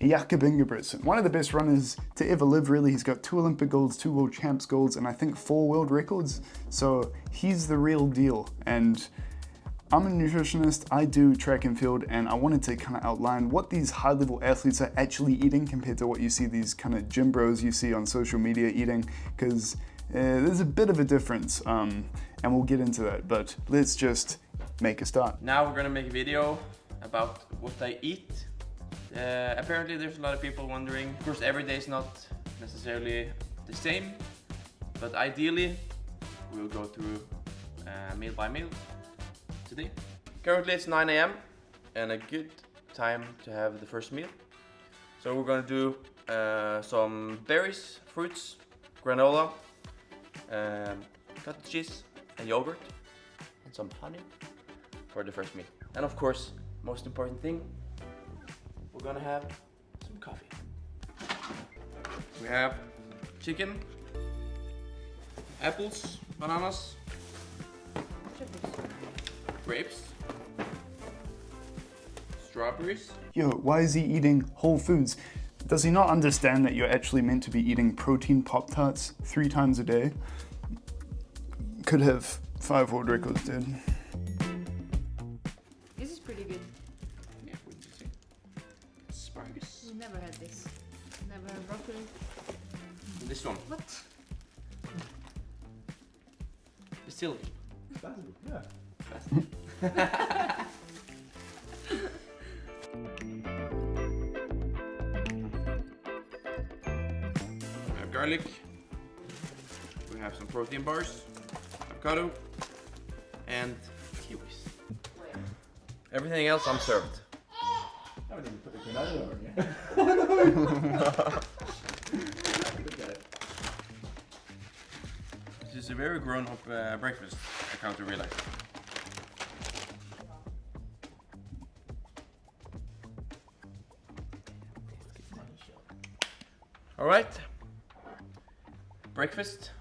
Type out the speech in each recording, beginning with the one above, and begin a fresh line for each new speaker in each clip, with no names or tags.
Jakob Ingebrigtsen, one of the best runners to ever live really. He's got 2 Olympic golds, 2 world champs golds, and I think 4 world records. So he's the real deal. And I'm a nutritionist, I do track and field, and I wanted to kind of outline what these high-level athletes are actually eating compared to what you see these kind of gym bros you see on social media eating, because there's a bit of a difference, and we'll get into that, but let's just make a start.
Now we're gonna make a video about what I eat. Apparently there's a lot of people wondering. Of course, every day is not necessarily the same, but ideally we'll go through meal by meal today. Currently it's 9 AM and a good time to have the first meal. So we're gonna do some berries, fruits, granola, cottage cheese and yogurt and some honey for the first meal. And of course, most important thing, we're gonna have some coffee. We have chicken, apples, bananas, grapes, strawberries.
Yo, why is he eating whole foods? Does he not understand that you're actually meant to be eating protein Pop-Tarts 3 times a day? Could have 5 world records, dude.
This is pretty good.
Yeah, what did you say? Asparagus.
We never had this. Never had broccoli.
This one.
What?
Basil.
Basil, yeah.
We have garlic. We have some protein bars, avocado, and kiwis. Everything else I'm served.
I haven't even put the granola on yet. Look at it.
This is a very grown-up breakfast, I come to realize. All right, breakfast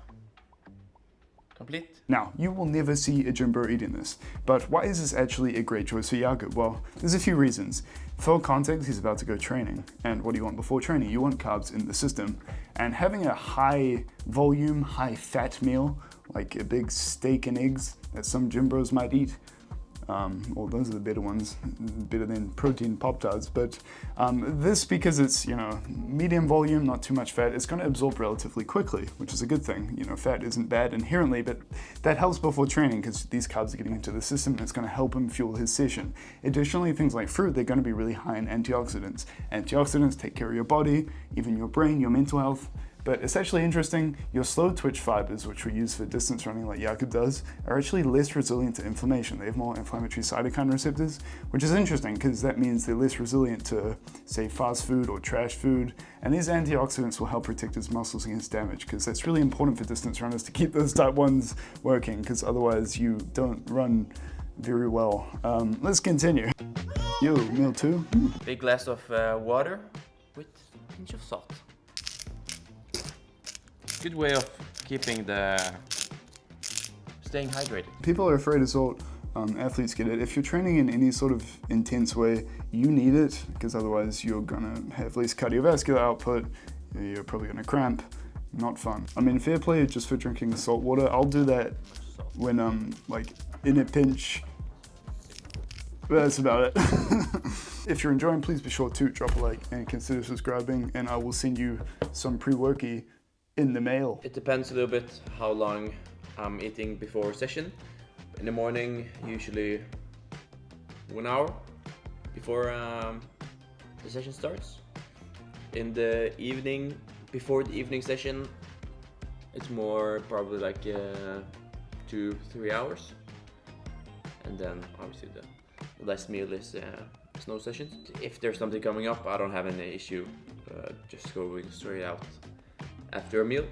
complete.
Now, you will never see a gym bro eating this, but why is this actually a great choice for Jakob? Well, there's a few reasons. For context, he's about to go training, and what do you want before training? You want carbs in the system, and having a high volume, high fat meal, like a big steak and eggs that some gym bros might eat, well, those are the better ones, better than protein Pop-Tarts, but this, because it's, you know, medium volume, not too much fat, it's going to absorb relatively quickly, which is a good thing. You know, fat isn't bad inherently, but that helps before training because these carbs are getting into the system and it's going to help him fuel his session. Additionally, things like fruit, they're going to be really high in antioxidants. Antioxidants take care of your body, even your brain, your mental health. But it's actually interesting, your slow twitch fibers, which we use for distance running like Jakob does, are actually less resilient to inflammation. They have more inflammatory cytokine receptors, which is interesting because that means they're less resilient to, say, fast food or trash food. And these antioxidants will help protect his muscles against damage, because that's really important for distance runners to keep those type 1s working, because otherwise you don't run very well. Let's continue. Yo, meal 2.
Big glass of water with a pinch of salt. Good way of keeping staying hydrated.
People are afraid of salt. Athletes get it. If you're training in any sort of intense way, you need it, because otherwise you're gonna have less cardiovascular output, you're probably gonna cramp. Not fun. I mean, fair play just for drinking salt water. I'll do that when I'm like in a pinch. But that's about it. If you're enjoying, please be sure to drop a like and consider subscribing, and I will send you some pre-worky in the mail.
It depends a little bit how long I'm eating before session. In the morning, usually 1 hour before the session starts. In the evening, before the evening session, it's more probably like 2-3 hours. And then obviously the last meal is no sessions. If there's something coming up, I don't have any issue just going straight out after a meal,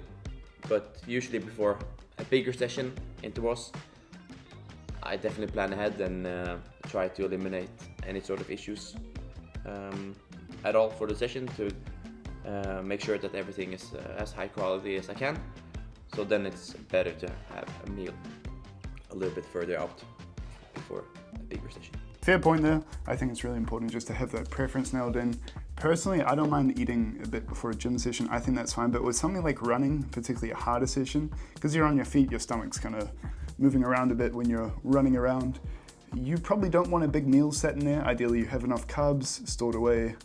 but usually before a bigger session intervals, I definitely plan ahead and try to eliminate any sort of issues at all for the session to make sure that everything is as high quality as I can. So then it's better to have a meal a little bit further out before a bigger session.
Fair point there. I think it's really important just to have that preference nailed in Personally, I don't mind eating a bit before a gym session. I think that's fine. But with something like running, particularly a harder session, because you're on your feet, your stomach's kind of moving around a bit when you're running around. You probably don't want a big meal set in there. Ideally, you have enough carbs stored away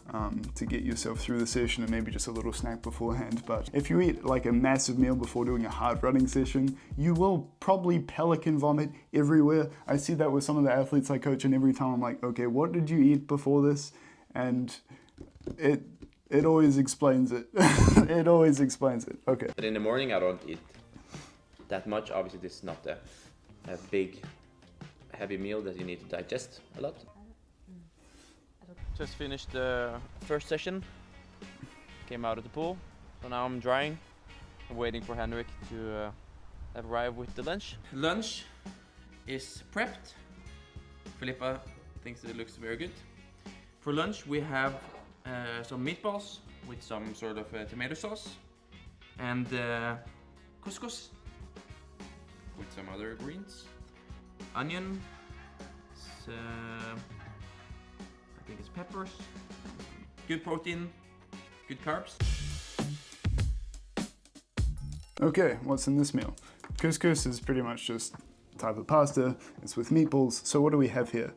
to get yourself through the session, and maybe just a little snack beforehand. But if you eat like a massive meal before doing a hard running session, you will probably pelican vomit everywhere. I see that with some of the athletes I coach, and every time I'm like, okay, what did you eat before this? And it always explains it. It always explains it. Okay.
But in the morning I don't eat that much. Obviously this is not a big heavy meal that you need to digest a lot. Just finished the first session. Came out of the pool. So now I'm drying. I'm waiting for Henrik to arrive with the lunch. Lunch is prepped. Filippa thinks it looks very good. For lunch we have some meatballs with some sort of tomato sauce and couscous with some other greens, onion, I think it's peppers, good protein, good carbs.
Okay, what's in this meal? Couscous is pretty much just type of pasta. It's with meatballs. So what do we have here?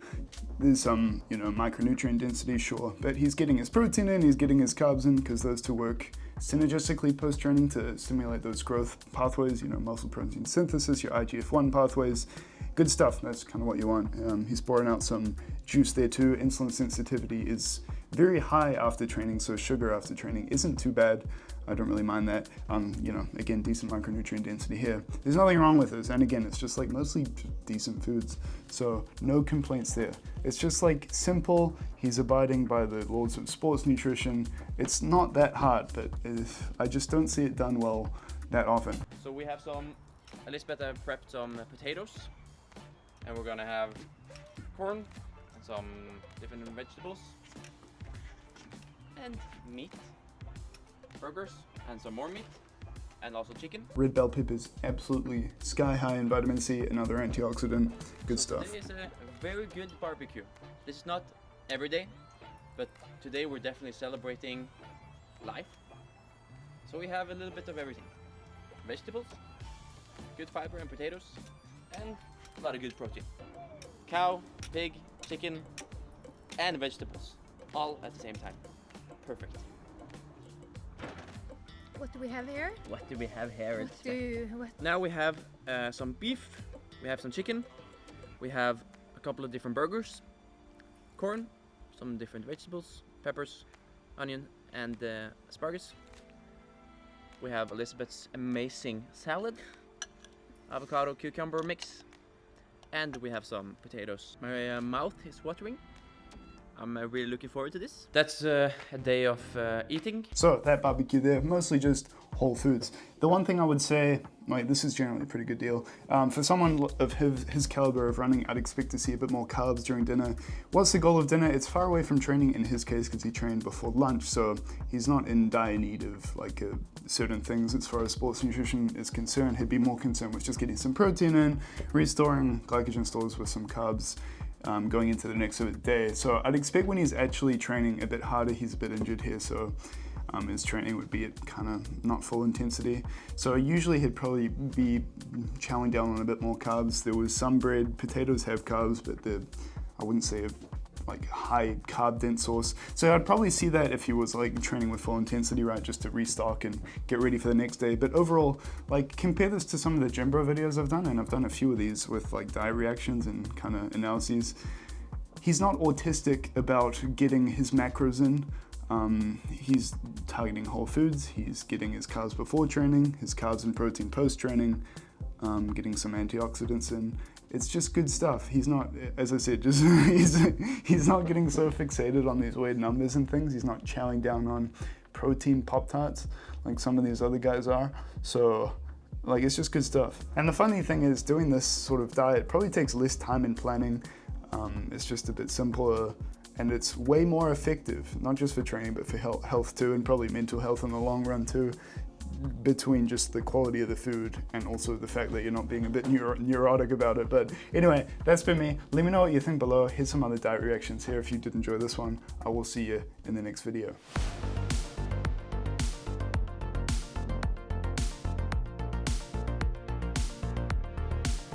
There's some, micronutrient density, sure, but he's getting his protein in, he's getting his carbs in, because those two work synergistically post-training to stimulate those growth pathways, muscle protein synthesis, your IGF-1 pathways. Good stuff, that's kind of what you want. He's pouring out some juice there too. Insulin sensitivity is very high after training, so sugar after training isn't too bad. I don't really mind that. Again, decent micronutrient density here. There's nothing wrong with this, and again, it's just like mostly decent foods, so no complaints there. It's just like simple. He's abiding by the laws of sports nutrition. It's not that hard, but I just don't see it done well that often.
So we have Elizabeth prepped some potatoes, and we're gonna have corn and some different vegetables and meat, burgers and some more meat, and also chicken.
Red bell pepper is absolutely sky high in vitamin C, another antioxidant. Good stuff.
Today is a very good barbecue. This is not every day, but today we're definitely celebrating life. So we have a little bit of everything. Vegetables, good fiber and potatoes, and a lot of good protein. Cow, pig, chicken, and vegetables, all at the same time. Perfect.
What do we have here?
What do we have here?
What?
Now we have some beef, we have some chicken, we have a couple of different burgers, corn, some different vegetables, peppers, onion, and asparagus. We have Elizabeth's amazing salad, avocado cucumber mix, and we have some potatoes. My mouth is watering. I'm really looking forward to this. That's a day of eating.
So that barbecue there, mostly just whole foods. The one thing I would say, this is generally a pretty good deal. For someone of his caliber of running, I'd expect to see a bit more carbs during dinner. What's the goal of dinner? It's far away from training in his case because he trained before lunch, so he's not in dire need of certain things as far as sports nutrition is concerned. He'd be more concerned with just getting some protein in, restoring glycogen stores with some carbs, going into the next day. So I'd expect when he's actually training a bit harder, he's a bit injured here, so his training would be at kind of not full intensity. So usually he'd probably be chowing down on a bit more carbs. There was some bread, potatoes have carbs, but I wouldn't say high carb dense source. So I'd probably see that if he was training with full intensity, right, just to restock and get ready for the next day. But overall, compare this to some of the gym bro videos I've done, and I've done a few of these with diet reactions and kind of analyses. He's not autistic about getting his macros in. He's targeting whole foods. He's getting his carbs before training, his carbs and protein post training, getting some antioxidants in. It's just good stuff. He's not, as I said, he's not getting so fixated on these weird numbers and things. He's not chowing down on protein Pop-Tarts like some of these other guys are. So it's just good stuff. And the funny thing is, doing this sort of diet probably takes less time in planning. It's just a bit simpler, and it's way more effective, not just for training, but for health too, and probably mental health in the long run too. between just the quality of the food and also the fact that you're not being a bit neurotic about it. But anyway, that's been me. Let me know what you think below. Here's some other diet reactions here if you did enjoy this one. I will see you in the next video.